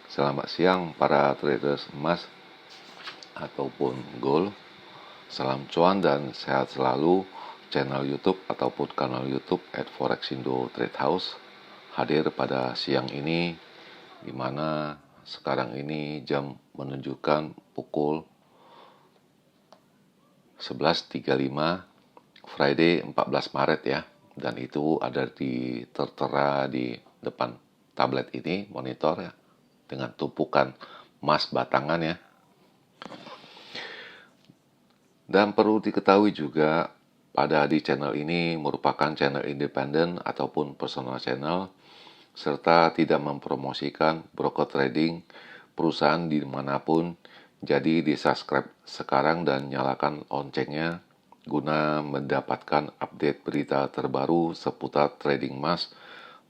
Selamat siang para traders emas ataupun gold. Salam cuan dan sehat selalu. Channel YouTube ataupun kanal YouTube @forexindo Trade House hadir pada siang ini, di mana sekarang ini jam menunjukkan pukul 11.35 Friday 14 Maret ya. Dan itu ada tertera di depan tablet ini, monitor ya, dengan tumpukan emas batangan ya. Dan perlu diketahui juga, di channel ini merupakan channel independen ataupun personal channel, serta tidak mempromosikan broker trading perusahaan dimanapun. Jadi di subscribe sekarang dan nyalakan loncengnya guna mendapatkan update berita terbaru seputar trading emas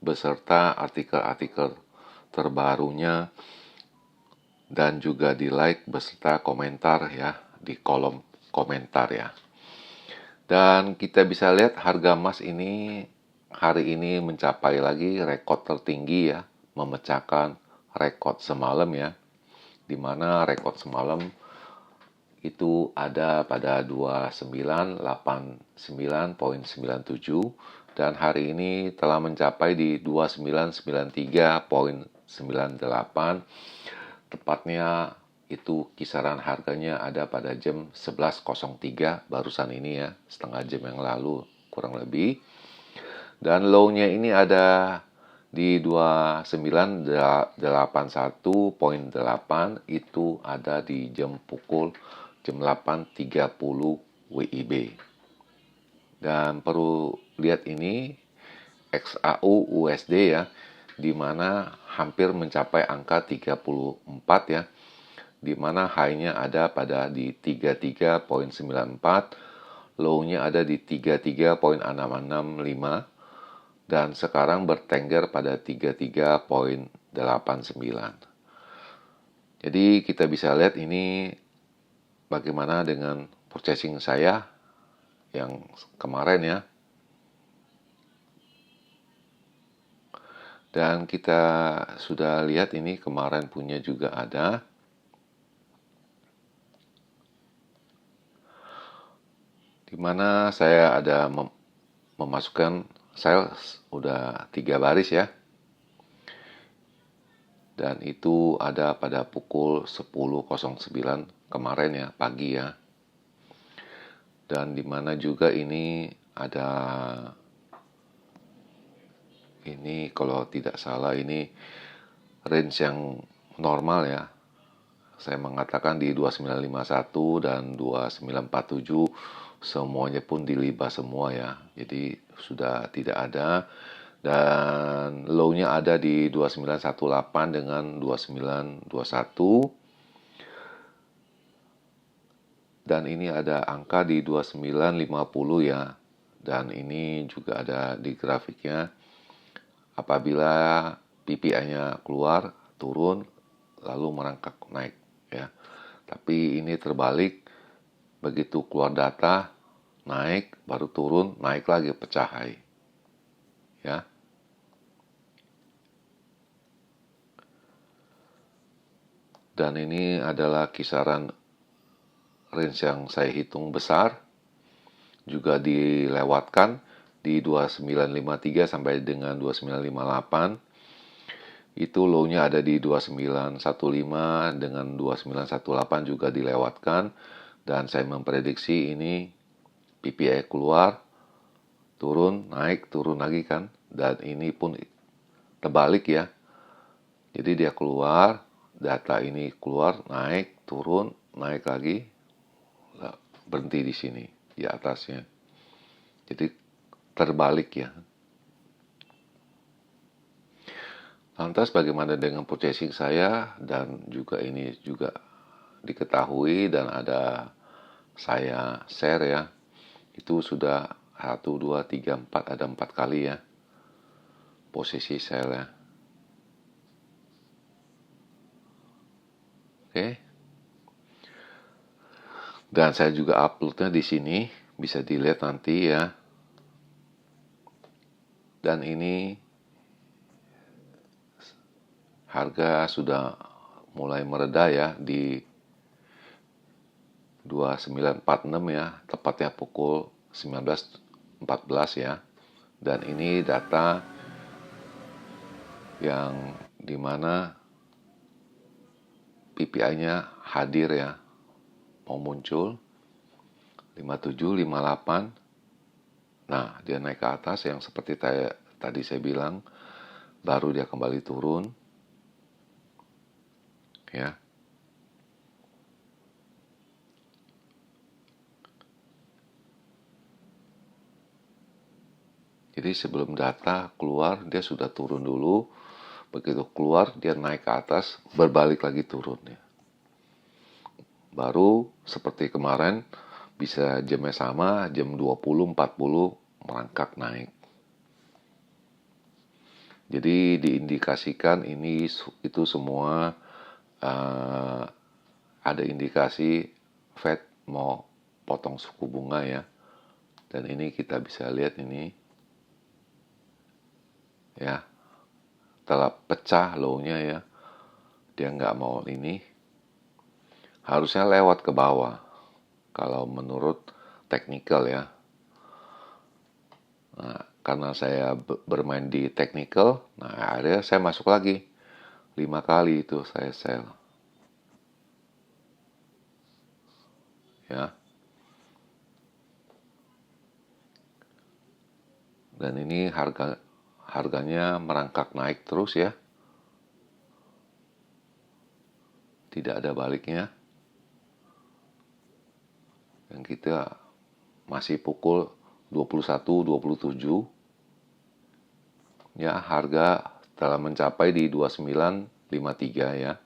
beserta artikel-artikel terbarunya, dan juga di like beserta komentar ya di kolom komentar ya. Dan kita bisa lihat harga emas ini hari ini mencapai lagi rekor tertinggi ya, memecahkan rekor semalam ya, di mana rekor semalam itu ada pada 2989.97 dan hari ini telah mencapai di 2993.98. Tepatnya itu kisaran harganya ada pada jam 11.03 barusan ini ya, setengah jam yang lalu kurang lebih. Dan low-nya ini ada di 2981.8, itu ada di jam 8.30 WIB. Dan perlu lihat ini XAU USD ya, di mana hampir mencapai angka 34 ya, di mana high-nya ada pada di 33.94, low-nya ada di 33.665, dan sekarang bertengger pada 33.89. Jadi kita bisa lihat ini bagaimana dengan purchasing saya yang kemarin ya. Dan kita sudah lihat ini kemarin punya juga ada. Di mana saya ada memasukkan sales udah 3 baris ya. Dan itu ada pada pukul 10.09 kemarin ya, pagi ya. Dan di mana juga ini ada, ini kalau tidak salah ini range yang normal ya. Saya mengatakan di 2951 dan 2947 semuanya pun dilibas semua ya. Jadi sudah tidak ada. Dan low-nya ada di 2918 dengan 2921. Dan ini ada angka di 2950 ya. Dan ini juga ada di grafiknya. Apabila PPI-nya keluar, turun, lalu merangkak naik ya. Tapi ini terbalik, begitu keluar data naik, baru turun, naik lagi, pecah high ya. Dan ini adalah kisaran range yang saya hitung besar, juga dilewatkan di 2953 sampai dengan 2958. Itu low-nya ada di 2915 dengan 2918 juga dilewatkan. Dan saya memprediksi ini PPI keluar, turun, naik, turun lagi kan. Dan ini pun terbalik ya. Jadi dia keluar, data ini keluar, naik, turun, naik lagi, berhenti di sini, di atasnya. Jadi terbalik ya. Lantas bagaimana dengan purchasing saya, dan juga ini juga diketahui dan ada saya share ya. Itu sudah 1, 2, 3, 4, ada 4 kali ya posisi sell ya. Oke. Dan saya juga uploadnya di sini, bisa dilihat nanti ya. Dan ini harga sudah mulai mereda ya di 2946 ya, tepatnya pukul 19.14 ya. Dan ini data yang dimana PPI-nya hadir ya, mau muncul 57, 58. Nah, dia naik ke atas yang seperti tadi saya bilang, baru dia kembali turun ya. Jadi sebelum data keluar dia sudah turun dulu, begitu keluar dia naik ke atas, berbalik lagi turun ya. Baru seperti kemarin bisa jamnya sama, jam 20.40 merangkak naik. Jadi diindikasikan ini itu semua ada indikasi Fed mau potong suku bunga ya. Dan ini kita bisa lihat ini ya, telah pecah low-nya ya, dia nggak mau ini, harusnya lewat ke bawah kalau menurut technical ya. Nah, karena saya bermain di technical, nah akhirnya saya masuk lagi 5 kali itu saya sell ya. Dan ini harganya merangkak naik terus ya, tidak ada baliknya. Yang kita masih pukul 21.27 ya, harga telah mencapai di 29.53 ya.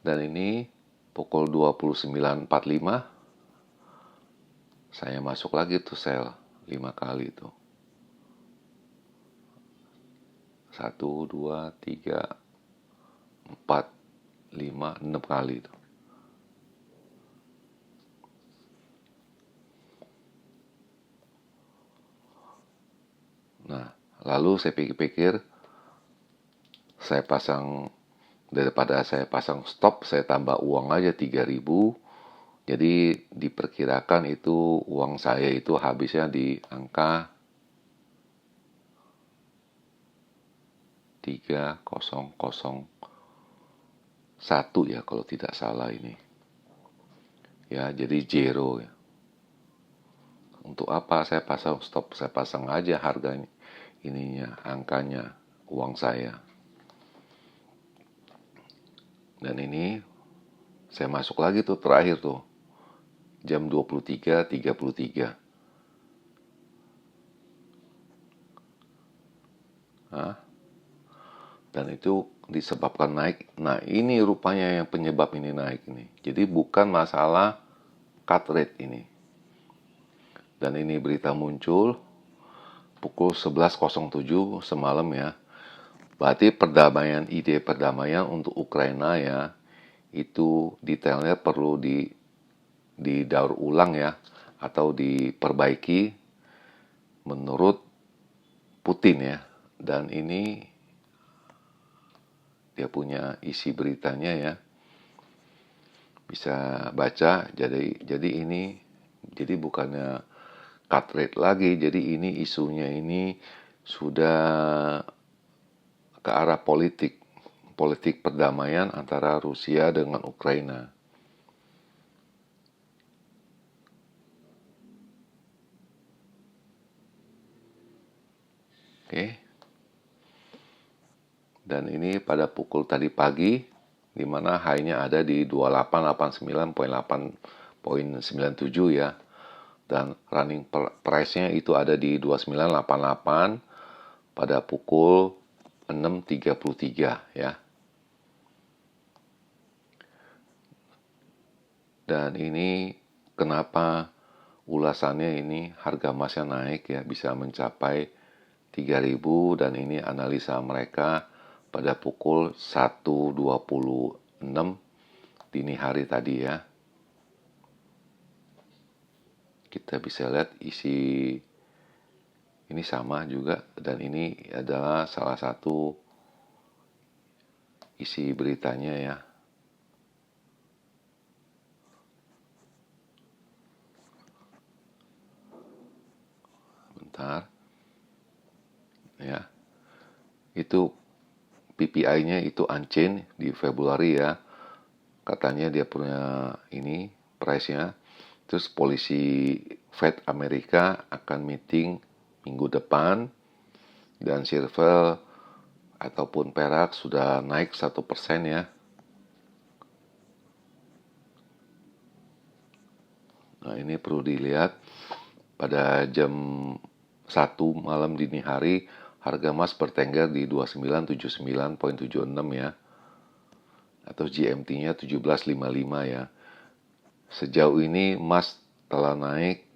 Dan ini pukul 29.45 saya masuk lagi tuh sell 5 kali tuh. 1, 2, 3, 4, 5, 6 kali tuh. Nah, lalu saya pikir-pikir, saya pasang, daripada saya pasang stop, saya tambah uang aja 3.000. Jadi diperkirakan itu uang saya itu habisnya di angka 3001 ya kalau tidak salah ini. Ya, jadi zero ya. Untuk apa saya pasang stop? Saya pasang aja harganya, ininya, angkanya, uang saya. Dan ini saya masuk lagi tuh terakhir tuh. Jam 23.33. Nah, dan itu disebabkan naik. Nah, ini rupanya yang penyebab ini naik ini. Jadi bukan masalah cut rate ini. Dan ini berita muncul pukul 11.07 semalam ya. Berarti ide perdamaian untuk Ukraina ya, itu detailnya perlu didaur ulang ya, atau diperbaiki menurut Putin ya. Dan ini dia punya isi beritanya ya, bisa baca. Jadi ini jadi bukannya cut rate lagi, jadi ini isunya ini sudah ke arah politik perdamaian antara Rusia dengan Ukraina. Oke. Dan ini pada pukul tadi pagi, di mana high-nya ada di 2889.8.97 ya. Dan running price-nya itu ada di 2988 pada pukul 6.33 ya. Dan ini kenapa ulasannya ini harga emasnya naik ya, bisa mencapai 3.000, dan ini analisa mereka pada pukul 1.26 dini hari tadi ya. Kita bisa lihat isi ini sama juga, dan ini adalah salah satu isi beritanya ya. Bentar. Ya. Itu PPI-nya itu unchanged di Februari ya. Katanya dia punya ini price-nya. Terus polisi Fed Amerika akan meeting minggu depan, dan silver ataupun perak sudah naik 1% ya. Nah, ini perlu dilihat pada jam 1 malam dini hari harga emas bertengger di 2979,76 ya, atau GMT-nya 17.55 ya. Sejauh ini emas telah naik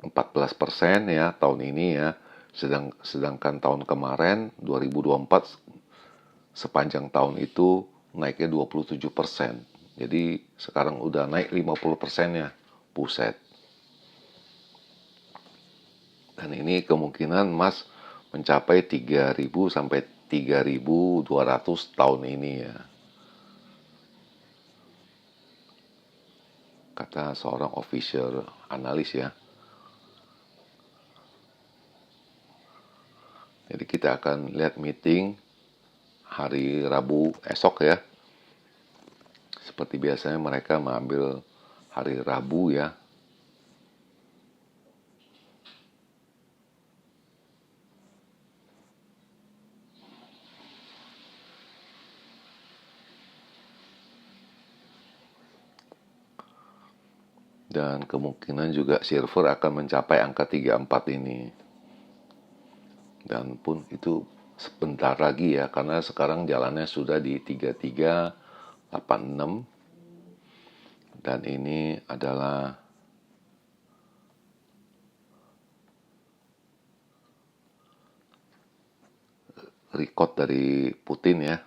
14% ya tahun ini ya. Sedangkan tahun kemarin 2024 sepanjang tahun itu naiknya 27%. Jadi sekarang udah naik 50% ya. Buset. Dan ini kemungkinan emas mencapai 3.000 sampai 3.200 tahun ini ya. Kata seorang official analis ya. Jadi kita akan lihat meeting hari Rabu esok ya. Seperti biasanya mereka mengambil hari Rabu ya. Dan kemungkinan juga silver akan mencapai angka 34 ini. Dan pun itu sebentar lagi ya, karena sekarang jalannya sudah di 3386. Dan ini adalah record dari Putin ya.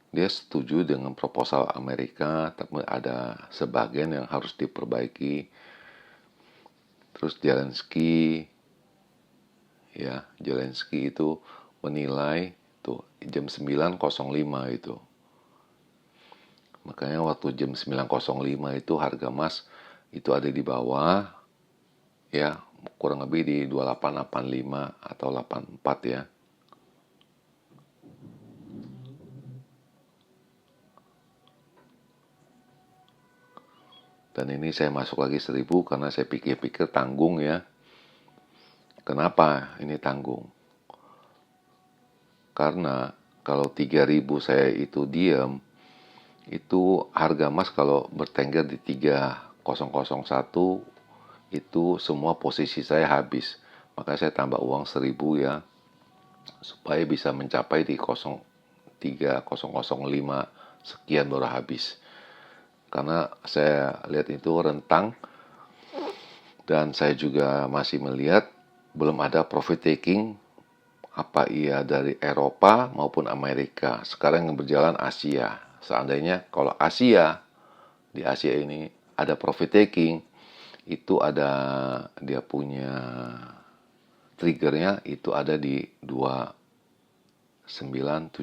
Dia setuju dengan proposal Amerika, tapi ada sebagian yang harus diperbaiki. Terus Zelensky itu menilai tuh jam 9.05 itu. Makanya waktu jam 9.05 itu harga emas itu ada di bawah ya, kurang lebih di 2885 atau 84 ya. Dan ini saya masuk lagi 1000 karena saya pikir-pikir tanggung ya. Kenapa ini tanggung? Karena kalau 3000 saya itu diam, itu harga emas kalau bertengger di 3001 itu semua posisi saya habis. Maka saya tambah uang 1000 ya, supaya bisa mencapai di 03005 sekian baru habis. Karena saya lihat itu rentang, dan saya juga masih melihat belum ada profit taking, apa iya dari Eropa maupun Amerika. Sekarang yang berjalan Asia. Seandainya kalau di Asia ini ada profit taking, itu ada dia punya triggernya itu ada di 2975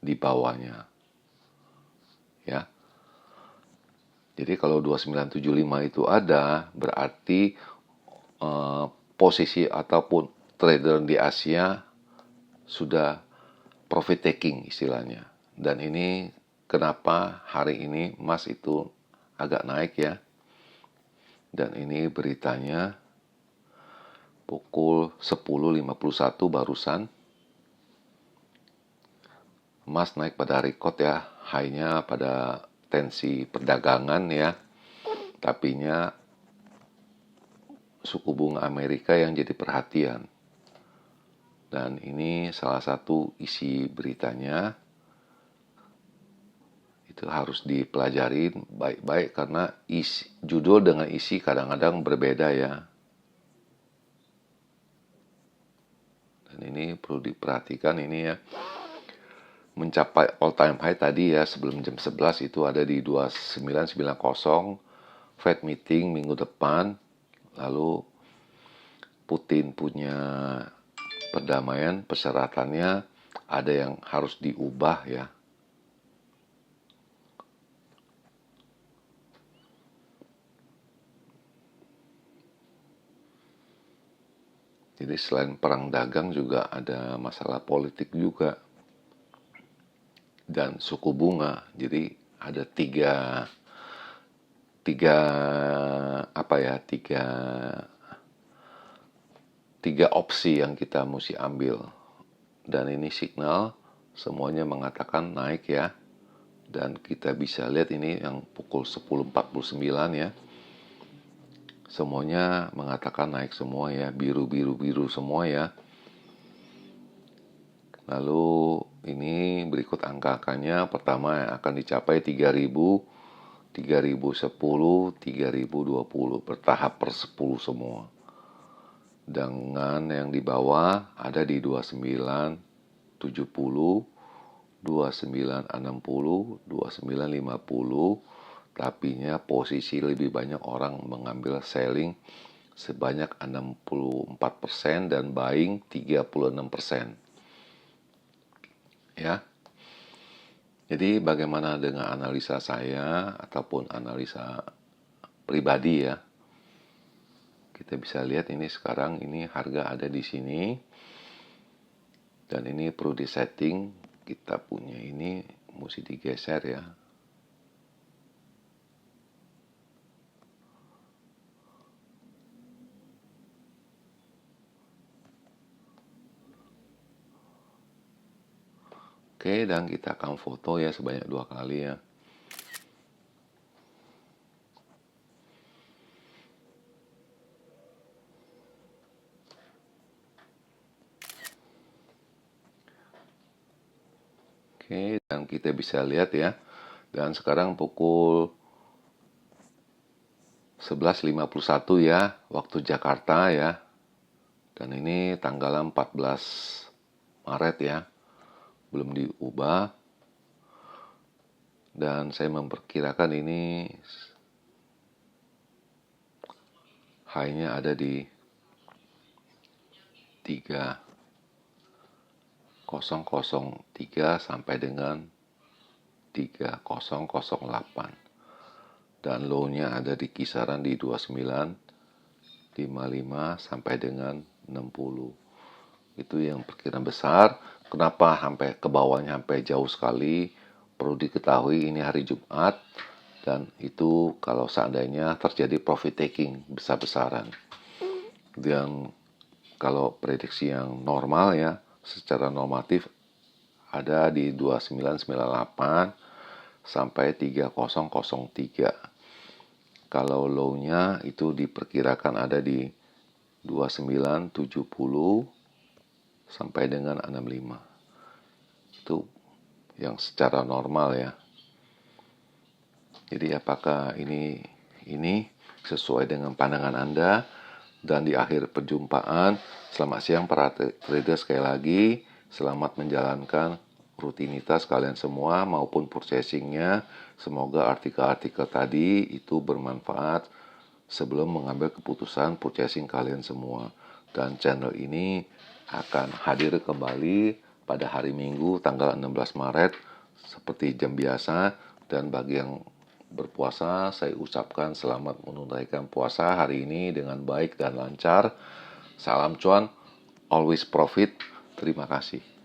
di bawahnya ya. Jadi kalau 2975 itu ada, berarti posisi ataupun trader di Asia sudah profit taking istilahnya. Dan ini kenapa hari ini emas itu agak naik ya. Dan ini beritanya pukul 10.51 barusan. Emas naik pada record ya, high-nya pada tensi perdagangan ya. Tapinya suku bunga Amerika yang jadi perhatian. Dan ini salah satu isi beritanya. Itu harus dipelajari baik-baik karena judul dengan isi kadang-kadang berbeda ya. Dan ini perlu diperhatikan ini ya. Mencapai all time high tadi ya sebelum jam 11 itu ada di 2990. Fed meeting minggu depan. Lalu Putin punya perdamaian, persyaratannya ada yang harus diubah ya. Jadi selain perang dagang juga ada masalah politik juga dan suku bunga. Jadi ada tiga opsi yang kita mesti ambil. Dan ini signal semuanya mengatakan naik ya. Dan kita bisa lihat ini yang pukul 10.49 ya. Semuanya mengatakan naik semua ya, biru semua ya. Lalu ini berikut angka-angkanya. Pertama yang akan dicapai 3.000, 3.010, 3.020 bertahap per 10 semua. Dengan yang di bawah ada di 29.70, 29.60, 29.50. Tapinya posisi lebih banyak orang mengambil selling sebanyak 64% dan buying 36%. Ya. Jadi bagaimana dengan analisa saya ataupun analisa pribadi ya. Kita bisa lihat ini sekarang ini harga ada di sini. Dan ini perlu disetting, kita punya ini mesti digeser ya. Oke, dan kita akan foto ya sebanyak 2 kali ya. Oke, dan kita bisa lihat ya. Dan sekarang pukul 11.51 ya, waktu Jakarta ya. Dan ini tanggal 14 Maret ya. Belum diubah. Dan saya memperkirakan ini high-nya ada di 3003 sampai dengan 3008. Dan low-nya ada di kisaran di 29.55 sampai dengan 60. Itu yang perkiraan besar. Kenapa sampai ke bawahnya sampai jauh sekali? Perlu diketahui ini hari Jumat dan itu kalau seandainya terjadi profit taking besar-besaran. Dan kalau prediksi yang normal ya, secara normatif ada di 2998 sampai 3003. Kalau low-nya itu diperkirakan ada di 2970 sampai dengan 65. Itu yang secara normal ya. Jadi apakah ini sesuai dengan pandangan Anda? Dan di akhir perjumpaan, selamat siang para trader sekali lagi. Selamat menjalankan rutinitas kalian semua maupun purchasingnya. Semoga artikel-artikel tadi itu bermanfaat sebelum mengambil keputusan purchasing kalian semua. Dan channel ini akan hadir kembali pada hari Minggu tanggal 16 Maret seperti jam biasa. Dan bagi yang berpuasa, saya ucapkan selamat menunaikan puasa hari ini dengan baik dan lancar. Salam cuan, always profit. Terima kasih.